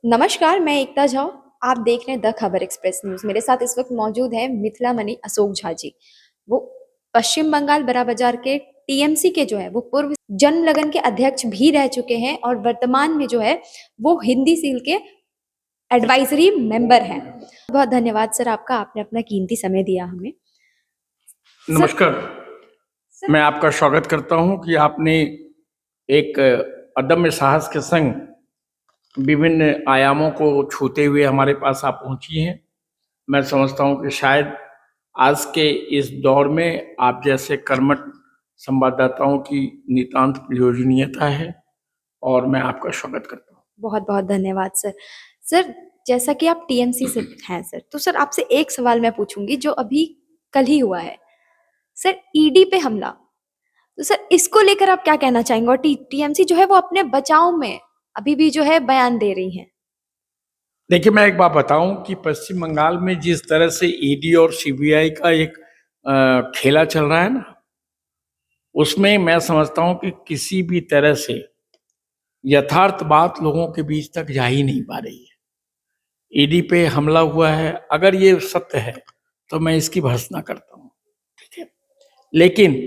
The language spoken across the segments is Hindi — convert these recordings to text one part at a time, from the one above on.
नमस्कार, मैं एकता झा। आप देख रहे हैं द खबर एक्सप्रेस न्यूज। मेरे साथ इस वक्त मौजूद है मिथिला मणि अशोक झा जी। वो पश्चिम बंगाल बड़ा बाजार के टीएमसी के जो है वो पूर्व जनलगन के अध्यक्ष भी रह चुके हैं और वर्तमान में जो है वो हिंदी सील के एडवाइजरी मेंबर हैं। बहुत धन्यवाद सर आपका, आपने अपना कीमती समय दिया हमें। नमस्कार। मैं आपका स्वागत करता हूं कि आपने एक अदम्य साहस के संग विभिन्न आयामों को छूते हुए हमारे पास आप पहुंची हैं। मैं समझता हूं कि शायद आज के इस दौर में आप जैसे कर्मठ संवाददाताओं की नितांत प्रयोजनीयता है और मैं आपका स्वागत करता हूं। बहुत बहुत धन्यवाद सर। सर, जैसा कि आप टीएमसी से हैं सर, तो सर आपसे एक सवाल मैं पूछूंगी जो अभी कल ही हुआ है सर, ईडी पे हमला। तो सर इसको लेकर आप क्या कहना चाहेंगे? और टीएमसी जो है वो अपने बचाव में अभी भी जो है बयान दे रही है। देखिए, मैं एक बात बताऊं कि पश्चिम बंगाल में जिस तरह से ईडी और सीबीआई का एक खेला चल रहा है ना, उसमें मैं समझता हूं कि किसी भी तरह से यथार्थ बात लोगों के बीच तक जा ही नहीं पा रही है। ईडी पे हमला हुआ है, अगर ये सत्य है तो मैं इसकी भर्त्सना करता हूँ, ठीक है। लेकिन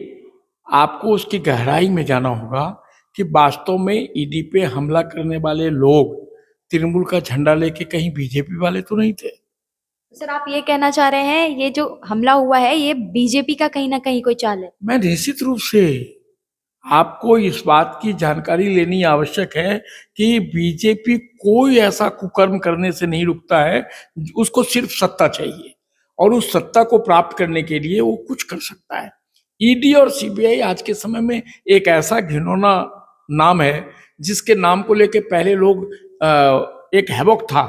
आपको उसकी गहराई में जाना होगा कि वास्तव में ईडी पे हमला करने वाले लोग तृणमूल का झंडा लेके कहीं बीजेपी वाले तो नहीं थे। सर आप ये कहना चाह रहे हैं ये जो हमला हुआ है ये बीजेपी का कहीं ना कहीं कोई चाल है? मैं निश्चित रूप से आपको इस बात की जानकारी लेनी आवश्यक है कि बीजेपी कोई ऐसा कुकर्म करने से नहीं रुकता है। उसको सिर्फ सत्ता चाहिए और उस सत्ता को प्राप्त करने के लिए वो कुछ कर सकता है। ईडी और सीबीआई आज के समय में एक ऐसा घिनौना नाम है जिसके नाम को लेके पहले लोग एक हैवक था।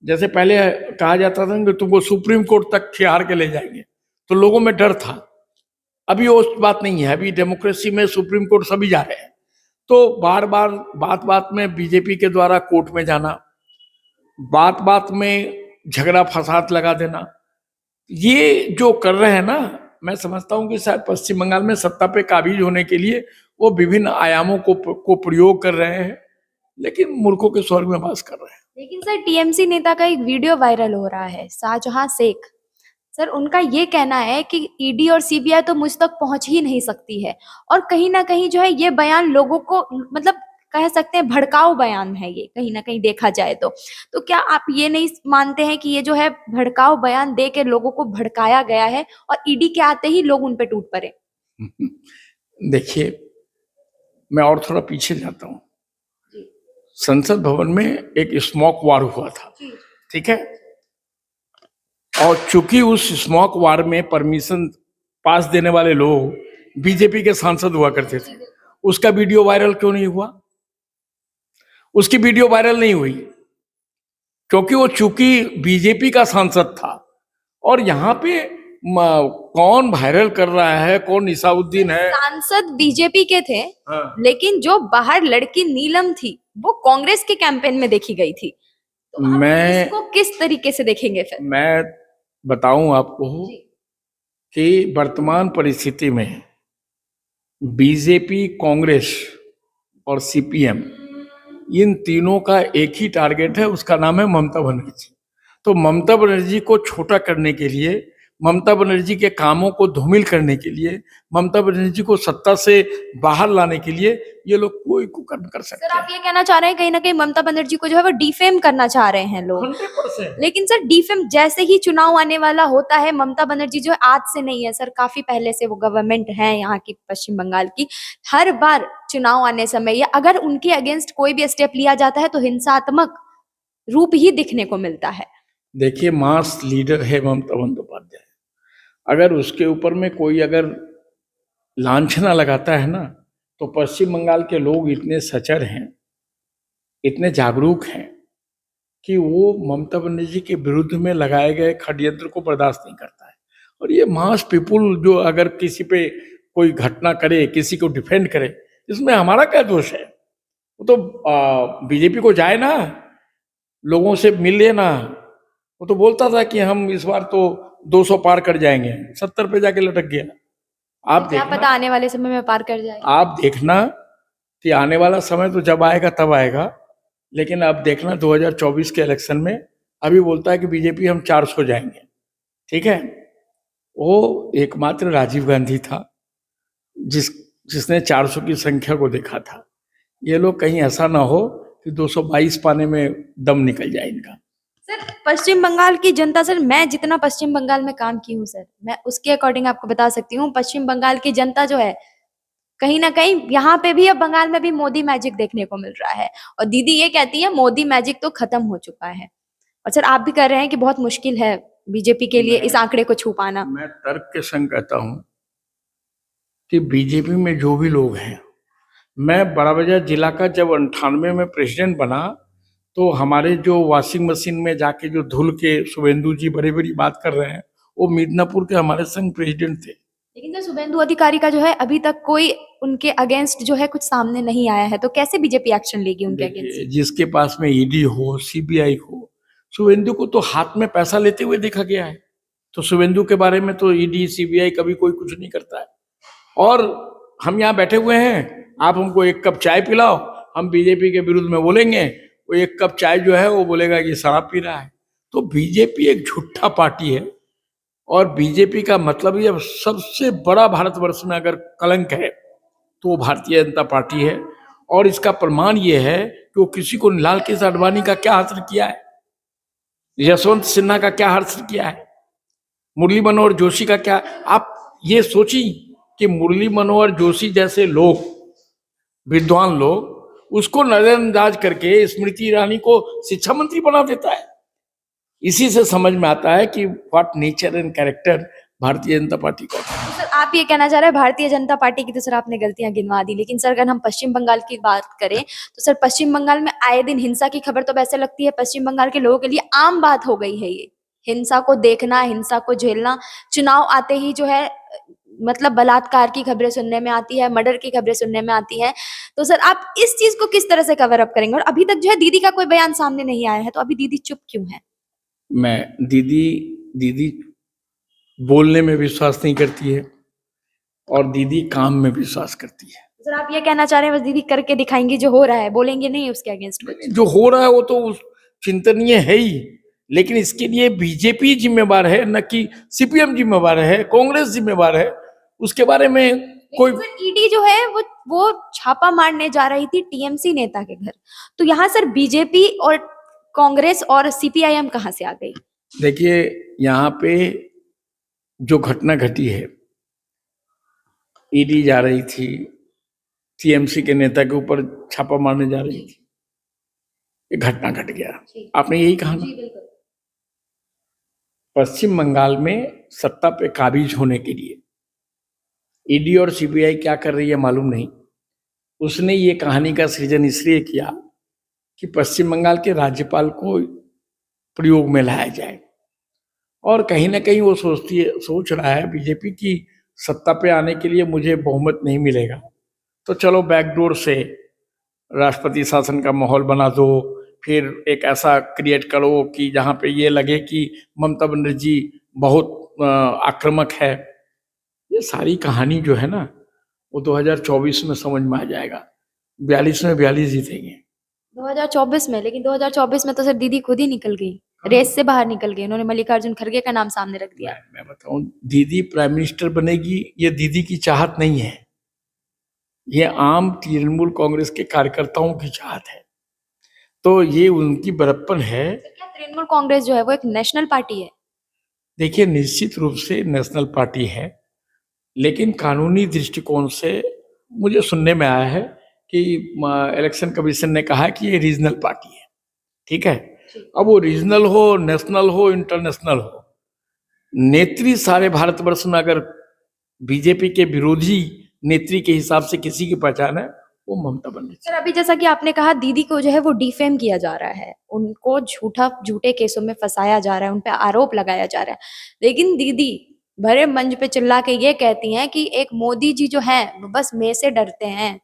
जैसे पहले कहा जाता था कि तुमको सुप्रीम कोर्ट तक खिहार के ले जाएंगे, तो लोगों में डर था। अभी वो बात नहीं है। अभी डेमोक्रेसी में सुप्रीम कोर्ट सभी जा रहे हैं। तो बार बार बात बात में बीजेपी के द्वारा कोर्ट में जाना, बात बात में झगड़ा फसाद लगा देना, ये जो कर रहे हैं ना, मैं समझता हूं कि शायद पश्चिम बंगाल में सत्ता पे काबिज होने के लिए वो विभिन्न आयामों को प्रयोग कर रहे हैं, लेकिन मूर्खों के स्वर्ग में वास कर रहे हैं। लेकिन सर टीएमसी नेता का एक वीडियो वायरल हो रहा है, शाहजहां शेख। सर उनका ये कहना है कि ईडी और सीबीआई तो मुझ तक पहुंच ही नहीं सकती है, और कहीं ना कहीं जो है ये बयान लोगों को मतलब कह सकते हैं भड़काऊ बयान है ये, कहीं ना कहीं देखा जाए तो क्या आप ये नहीं मानते हैं कि ये जो है भड़काऊ बयान दे के लोगों को भड़काया गया है और ईडी के आते ही लोग उन पे टूट पड़े? देखिए, मैं और थोड़ा पीछे जाता हूँ। संसद भवन में एक स्मोक वार हुआ था, ठीक है। और चूंकि उस स्मोक वार में परमिशन पास देने वाले लोग बीजेपी के सांसद हुआ करते थे, उसका वीडियो वायरल क्यों नहीं हुआ? उसकी वीडियो वायरल नहीं हुई क्योंकि वो चूंकि बीजेपी का सांसद था। और यहाँ पे कौन वायरल कर रहा है, कौन निसाउद्दीन है? सांसद बीजेपी के थे। हाँ। लेकिन जो बाहर लड़की नीलम थी वो कांग्रेस के कैंपेन में देखी गई थी। तो आप मैं इसको किस तरीके से देखेंगे फिर? मैं बताऊं आपको कि वर्तमान परिस्थिति में बीजेपी, कांग्रेस और सीपीएम, इन तीनों का एक ही टारगेट है, उसका नाम है ममता बनर्जी। तो ममता बनर्जी को छोटा करने के लिए, ममता बनर्जी के कामों को धूमिल करने के लिए, ममता बनर्जी को सत्ता से बाहर लाने के लिए ये लोग कोई कुकर्म कर सकते सर हैं। आप ये कहना चाह रहे हैं कहीं ना कहीं ममता बनर्जी को जो है वो डिफेम करना चाह रहे हैं लोग? 100%। लेकिन सर डिफेम जैसे ही चुनाव आने वाला होता है, ममता बनर्जी जो है आज से नहीं है सर, काफी पहले से वो गवर्नमेंट है यहाँ की पश्चिम बंगाल की। हर बार चुनाव आने समय या अगर उनके अगेंस्ट कोई भी स्टेप लिया जाता है तो हिंसात्मक रूप ही दिखने को मिलता है। देखिए, मास लीडर है ममता बंदोपाध्याय। अगर उसके ऊपर में कोई अगर लांछना लगाता है ना, तो पश्चिम बंगाल के लोग इतने सचर हैं, इतने जागरूक हैं कि वो ममता बनर्जी के विरुद्ध में लगाए गए षड्यंत्र को बर्दाश्त नहीं करता है। और ये मास पीपुल जो अगर किसी पे कोई घटना करे, किसी को डिफेंड करे, इसमें हमारा क्या दोष है? वो तो बीजेपी को जाए ना, लोगों से मिल लेना। वो तो बोलता था कि हम इस बार तो 200 पार कर जाएंगे, 70 पे जाके लटक गया। आप क्या देखना, पता आने वाले समय में पार कर जाए। आप देखना कि आने वाला समय तो जब आएगा तब आएगा लेकिन अब देखना 2024 के इलेक्शन में अभी बोलता है कि बीजेपी हम 400 जाएंगे। ठीक है, वो एकमात्र राजीव गांधी था जिसने 400 की संख्या को देखा था। ये लोग कहीं ऐसा ना हो कि 222 पाने में दम निकल जाए इनका। सर पश्चिम बंगाल की जनता, सर मैं जितना पश्चिम बंगाल में काम की हूँ सर, मैं उसके अकॉर्डिंग आपको बता सकती हूँ, पश्चिम बंगाल की जनता जो है कहीं ना कहीं यहाँ पे भी, अब बंगाल में भी मोदी मैजिक देखने को मिल रहा है। और दीदी ये कहती है मोदी मैजिक तो खत्म हो चुका है। और सर आप भी कह रहे हैं कि बहुत मुश्किल है बीजेपी के लिए इस आंकड़े को छू पाना। मैं तर्क के संग कहता हूं कि बीजेपी में जो भी लोग हैं, मैं बड़ा बाजार जिला का जब 98 में प्रेसिडेंट बना तो हमारे जो वॉशिंग मशीन में जाके जो धुल के शुभेंदु जी बड़ी बड़ी बात कर रहे हैं, वो मिदनापुर के हमारे संग प्रेसिडेंट थे। लेकिन सर शुभेंदु अधिकारी का जो है अभी तक कोई उनके अगेंस्ट जो है कुछ सामने नहीं आया है, तो कैसे बीजेपी एक्शन लेगी उनके अगेंस्ट? जिसके पास में ईडी हो, सीबीआई हो, शुभेंदु को तो हाथ में पैसा लेते हुए देखा गया है। तो शुभेंदु के बारे में तो ईडी सीबीआई कभी कोई कुछ नहीं करता है। और हम यहाँ बैठे हुए हैं, आप हमको एक कप चाय पिलाओ, हम बीजेपी के विरुद्ध में बोलेंगे, वो एक कप चाय जो है वो बोलेगा कि शराब पी रहा है। तो बीजेपी एक झूठा पार्टी है। और बीजेपी का मतलब ये सबसे बड़ा भारतवर्ष में अगर कलंक है तो वो भारतीय जनता पार्टी है। और इसका प्रमाण ये है कि वो किसी को, लाल कृष्ण आडवाणी का क्या हासिल किया है, यशवंत सिन्हा का क्या हासिल किया है, मुरली मनोहर जोशी का क्या। आप ये सोची कि मुरली मनोहर जोशी जैसे लोग, विद्वान लोग, उसको नजरअंदाज करके स्मृति ईरानी को शिक्षा मंत्री बना देता है। इसी से समझ में आता है कि what nature and character Bharatiya Janata party का। तो सर आप ये कहना चाह रहे हैं भारतीय जनता पार्टी की, तो सर आपने गलतियां गिनवा दी, लेकिन सर अगर हम पश्चिम बंगाल की बात करें तो सर पश्चिम बंगाल में आए दिन हिंसा की खबर तो वैसे लगती है पश्चिम बंगाल के लोगों के लिए आम बात हो गई है। ये हिंसा को देखना, हिंसा को झेलना, चुनाव आते ही जो है मतलब बलात्कार की खबरें सुनने में आती है, मर्डर की खबरें सुनने में आती है। तो सर आप इस चीज को किस तरह से कवर अप करेंगे? और अभी तक जो है दीदी का कोई बयान सामने नहीं आया है, तो अभी दीदी चुप क्यों है? मैं दीदी बोलने में विश्वास नहीं करती है और दीदी काम में विश्वास करती है। सर आप ये कहना चाह रहे हैं बस दीदी करके दिखाएंगी जो हो रहा है, बोलेंगे नहीं उसके अगेंस्ट कुछ? जो हो रहा है वो तो चिंतनीय है ही, लेकिन इसके लिए बीजेपी जिम्मेवार है, न कि सीपीएम जिम्मेवार है, कांग्रेस जिम्मेवार है। उसके बारे में कोई, ईडी जो है वो छापा मारने जा रही थी टीएमसी नेता के घर, तो यहाँ सर बीजेपी और कांग्रेस और सीपीआईएम कहाँ से आ गई? देखिए यहाँ पे जो घटना घटी है, ईडी जा रही थी, टीएमसी के नेता के ऊपर छापा मारने जा रही थी, ये घटना घट गया। आपने यही कहा ना, पश्चिम बंगाल में सत्ता पे काबिज होने के लिए ईडी और सीबीआई क्या कर रही है मालूम नहीं। उसने ये कहानी का सृजन इसलिए किया कि पश्चिम बंगाल के राज्यपाल को प्रयोग में लाया जाए। और कहीं ना कहीं वो सोच रहा है बीजेपी की सत्ता पे आने के लिए मुझे बहुमत नहीं मिलेगा, तो चलो बैकडोर से राष्ट्रपति शासन का माहौल बना दो, फिर एक ऐसा क्रिएट करो कि जहाँ पे ये लगे कि ममता बनर्जी बहुत आक्रामक है। ये सारी कहानी जो है ना वो 2024 में समझ में आ जाएगा। 42 में 42 जीतेंगे 2024 में। लेकिन 2024 में तो सर दीदी खुद ही निकल गई, रेस से बाहर निकल गई, उन्होंने मल्लिकार्जुन खड़गे का नाम सामने रख दिया। मैं बताऊं, दीदी प्राइम मिनिस्टर बनेगी ये दीदी की चाहत नहीं है, ये आम तृणमूल कांग्रेस के कार्यकर्ताओं की चाहत है। तो ये उनकी बड़प्पन है। क्या तृणमूल कांग्रेस जो है वो एक नेशनल पार्टी है? देखिए निश्चित रूप से नेशनल पार्टी है, लेकिन कानूनी दृष्टिकोण से मुझे सुनने में आया है कि इलेक्शन कमीशन ने कहा कि ये रीजनल पार्टी है। ठीक है, अब वो रीजनल हो, नेशनल हो, इंटरनेशनल हो, नेत्री सारे भारतवर्ष में अगर बीजेपी के विरोधी नेत्री के हिसाब से किसी की पहचान है वो ममता बनर्जी। सर अभी जैसा कि आपने कहा दीदी को जो है वो डिफेम किया जा रहा है, उनको झूठे केसों में फंसाया जा रहा है, उन पे आरोप लगाया जा रहा है, लेकिन दीदी भरे मंच पे चिल्ला के ये कहती हैं कि एक मोदी जी जो है वो बस मैं से डरते हैं,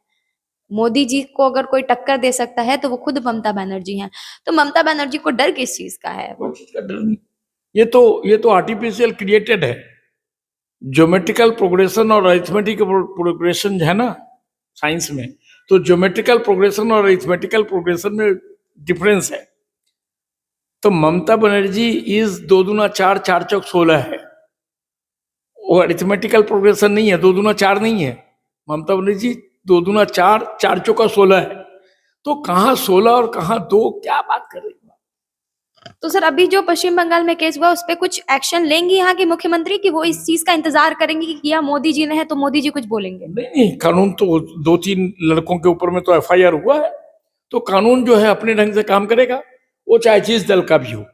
मोदी जी को अगर कोई टक्कर दे सकता है तो वो खुद ममता बनर्जी हैं। तो ममता बनर्जी को डर किस चीज का है? कोई चीज का डर नहीं, ये तो आर्टिफिशियल क्रिएटेड है। ज्योमेट्रिकल प्रोग्रेशन और अरिथमेटिक प्रोग्रेशन है ना साइंस में, तो ज्योमेट्रिकल प्रोग्रेशन और अरिथमेटिकल प्रोग्रेशन में डिफरेंस है। तो ममता बनर्जी इज 2 दूना 4, 4 चौक 16 है। वो अरिथमेटिकल प्रोग्रेशन नहीं है, 2 दूना 4 नहीं है। ममता बनर्जी 2 दूना 4, 4 चौका 16 है। तो कहाँ 16 और कहाँ 2, क्या बात कर रही है? तो सर अभी जो पश्चिम बंगाल में केस हुआ उस पर कुछ एक्शन लेंगी यहाँ की मुख्यमंत्री कि वो इस चीज का इंतजार करेंगी कि किया मोदी जी ने है तो मोदी जी कुछ बोलेंगे? नहीं, कानून तो 2-3 लड़कों के ऊपर में तो एफआईआर हुआ है, तो कानून जो है अपने ढंग से काम करेगा, वो चाहे जिस दल का भी हो।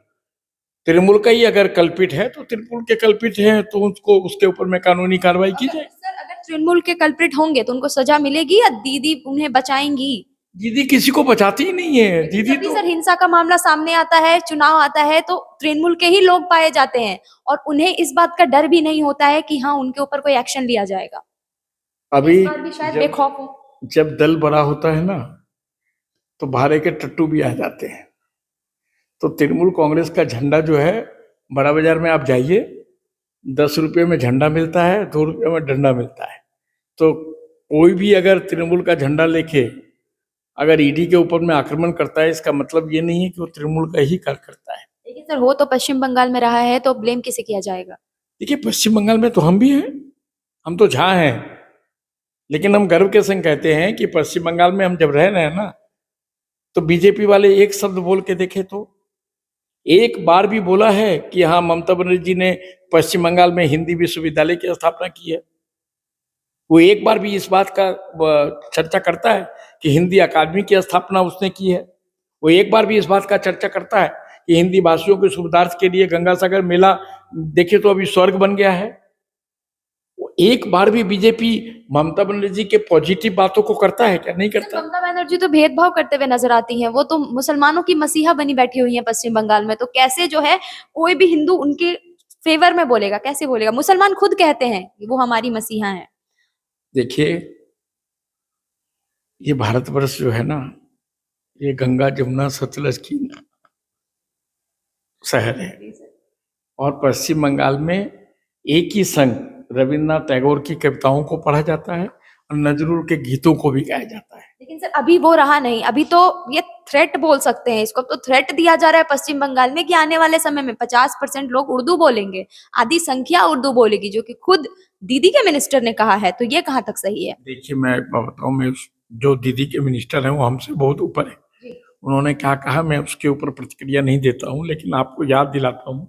तृणमूल का ही अगर कल्पित है तो तृणमूल के कल्पित है तो उसको उसके ऊपर में कानूनी कार्रवाई की जाए। सर अगर तृणमूल के कल्प्रिट होंगे तो उनको सजा मिलेगी या दीदी उन्हें बचाएंगी? दीदी किसी को बचाती ही नहीं है। दीदी तभी तो सर हिंसा का मामला सामने आता है, चुनाव आता है तो तृणमूल के ही लोग पाए जाते हैं और उन्हें इस बात का डर भी नहीं होता है कि हाँ उनके ऊपर कोई एक्शन लिया जाएगा। अभी इस बार भी शायद बेखौफ हो। जब दल बड़ा होता है ना तो भारे के टट्टू भी आ जाते हैं। तो तृणमूल कांग्रेस का झंडा जो है, बड़ा बाजार में आप जाइए, 10 रुपये में झंडा मिलता है, 2 रुपये में डंडा मिलता है। तो कोई भी अगर तृणमूल का झंडा लेके अगर ईडी के ऊपर में आक्रमण करता है, इसका मतलब ये नहीं है कि वो तृणमूल का ही कार्यकर्ता है। लेकिन सर हो तो पश्चिम बंगाल में रहा है तो ब्लेम किसे किया जाएगा? देखिए, पश्चिम बंगाल में तो हम भी हैं, हम तो झा हैं, लेकिन हम गर्व के संग कहते हैं कि पश्चिम बंगाल में हम जब रह रहे हैं ना, तो बीजेपी वाले एक शब्द बोल के देखे तो एक बार भी बोला है कि हाँ ममता बनर्जी ने पश्चिम बंगाल में हिंदी विश्वविद्यालय की स्थापना की है? वो एक बार भी इस बात का चर्चा करता है कि हिंदी अकादमी की स्थापना उसने की है? वो एक बार भी इस बात का चर्चा करता है कि हिंदी भाषियों के सुविधार्थ के लिए गंगासागर मेला देखिए तो अभी स्वर्ग बन गया है? वो एक बार भी बीजेपी ममता बनर्जी के पॉजिटिव बातों को करता है क्या? नहीं करता। ममता बनर्जी तो भेदभाव करते हुए नजर आती हैं, वो तो मुसलमानों की मसीहा बनी बैठी हुई है पश्चिम बंगाल में, तो कैसे जो है कोई भी हिंदू उनके फेवर में बोलेगा? कैसे बोलेगा? मुसलमान खुद कहते हैं कि वो हमारी मसीहा है। देखिए, ये भारतवर्ष जो है ना, ये गंगा जमुना सतलज की शहर है और पश्चिम बंगाल में एक ही संग रविन्द्रनाथ टैगोर की कविताओं को पढ़ा जाता है और नजरुल के गीतों को भी गाया जाता है। लेकिन सर अभी वो रहा नहीं, अभी तो ये थ्रेट बोल सकते हैं इसको, तो थ्रेट दिया जा रहा है पश्चिम बंगाल में कि आने वाले समय में 50% लोग उर्दू बोलेंगे, आधी संख्या उर्दू बोलेगी, जो कि खुद दीदी के मिनिस्टर ने कहा है, तो ये कहाँ तक सही है? देखिए, मैं बताऊं, मैं जो दीदी के मिनिस्टर हैं वो हमसे बहुत ऊपर है। उन्होंने क्या कहा मैं उसके ऊपर प्रतिक्रिया नहीं देता हूं, लेकिन आपको याद दिलाता हूं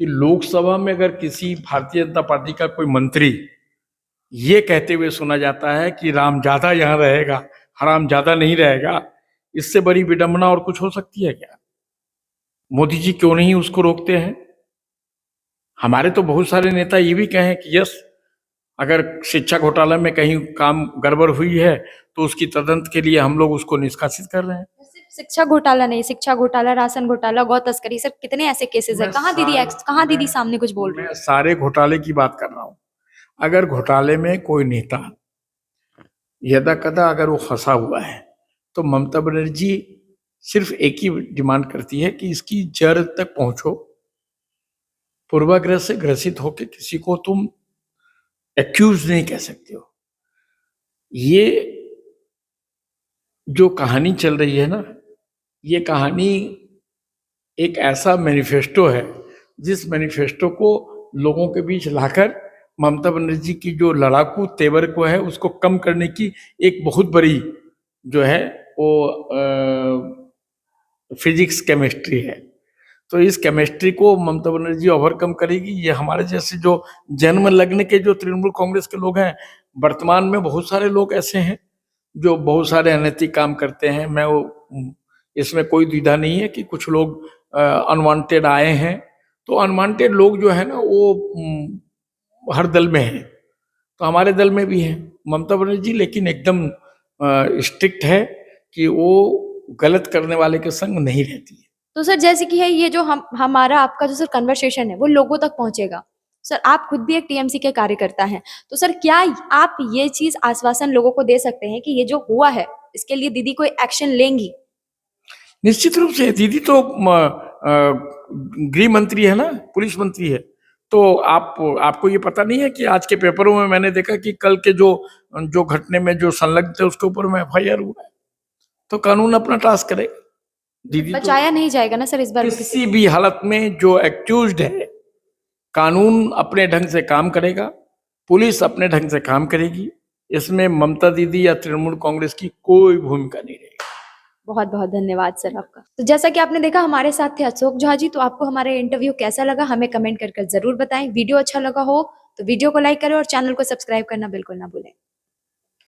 कि लोकसभा में अगर किसी भारतीय जनता पार्टी का कोई मंत्री ये कहते हुए सुना जाता है कि रामजादा यहाँ रहेगा, हरामजादा नहीं रहेगा, इससे बड़ी विडंबना और कुछ हो सकती है क्या? मोदी जी क्यों नहीं उसको रोकते हैं? हमारे तो बहुत सारे नेता ये भी कहे कि यस, अगर शिक्षा घोटाला में कहीं काम गड़बड़ हुई है तो उसकी तदंत के लिए हम लोग उसको निष्कासित कर रहे हैं। सिर्फ शिक्षा घोटाला नहीं, शिक्षा घोटाला, राशन घोटाला, गौ तस्करी, सर कितने ऐसे केसेस है। कहाँ दीदी सामने कुछ बोल रही है? मैं सारे घोटाले की बात कर रहा हूँ। अगर घोटाले में कोई नेता यदा कदा अगर वो फंसा हुआ है तो ममता बनर्जी सिर्फ एक ही डिमांड करती है कि इसकी जड़ तक पहुंचो, पूर्वाग्रह से ग्रसित होकर किसी को तुम एक्यूज नहीं कह सकते हो। ये जो कहानी चल रही है ना, ये कहानी एक ऐसा मैनिफेस्टो है जिस मैनिफेस्टो को लोगों के बीच लाकर ममता बनर्जी की जो लड़ाकू तेवर को है उसको कम करने की एक बहुत बड़ी जो है वो फिजिक्स केमिस्ट्री है। तो इस केमिस्ट्री को ममता बनर्जी ओवरकम करेगी। ये हमारे जैसे जो जन्म लग्न के जो तृणमूल कांग्रेस के लोग हैं, वर्तमान में बहुत सारे लोग ऐसे हैं जो बहुत सारे अनैतिक काम करते हैं। मैं वो इसमें कोई द्विधा नहीं है कि कुछ लोग अनवांटेड आए हैं, तो अनवांटेड लोग जो है ना वो हर दल में है, तो हमारे दल में भी है ममता बनर्जी, लेकिन एकदम स्ट्रिक्ट है कि वो गलत करने वाले के संग नहीं रहती है। तो सर जैसे कि है ये जो हमारा आपका जो सर कन्वर्सेशन है वो लोगों तक पहुंचेगा। सर आप खुद भी एक टीएमसी के कार्यकर्ता हैं, तो सर क्या आप ये चीज आश्वासन लोगों को दे सकते हैं कि ये जो हुआ है इसके लिए दीदी कोई एक्शन लेंगी? निश्चित रूप से दीदी तो गृह मंत्री है ना, पुलिस मंत्री है। तो आपको ये पता नहीं है कि आज के पेपरों में मैंने देखा कि कल के जो घटने में जो संलग्न थे उसके ऊपर में एफआईआर हुआ है। तो कानून अपना टास्क करेगा। दीदी तो बचाया नहीं जाएगा ना सर इस बार भी किसी किसी भी हालत में जो एक्यूज्ड है, कानून अपने ढंग से काम करेगा, पुलिस अपने ढंग से काम करेगी, इसमें ममता दीदी या तृणमूल कांग्रेस की कोई भूमिका नहीं रहेगी। बहुत बहुत धन्यवाद सर आपका। तो जैसा कि आपने देखा हमारे साथ थे अशोक झा जी, तो आपको हमारे इंटरव्यू कैसा लगा हमें कमेंट कर जरूर बताएं। वीडियो अच्छा लगा हो तो वीडियो को लाइक करें और चैनल को सब्सक्राइब करना बिल्कुल ना भूलें।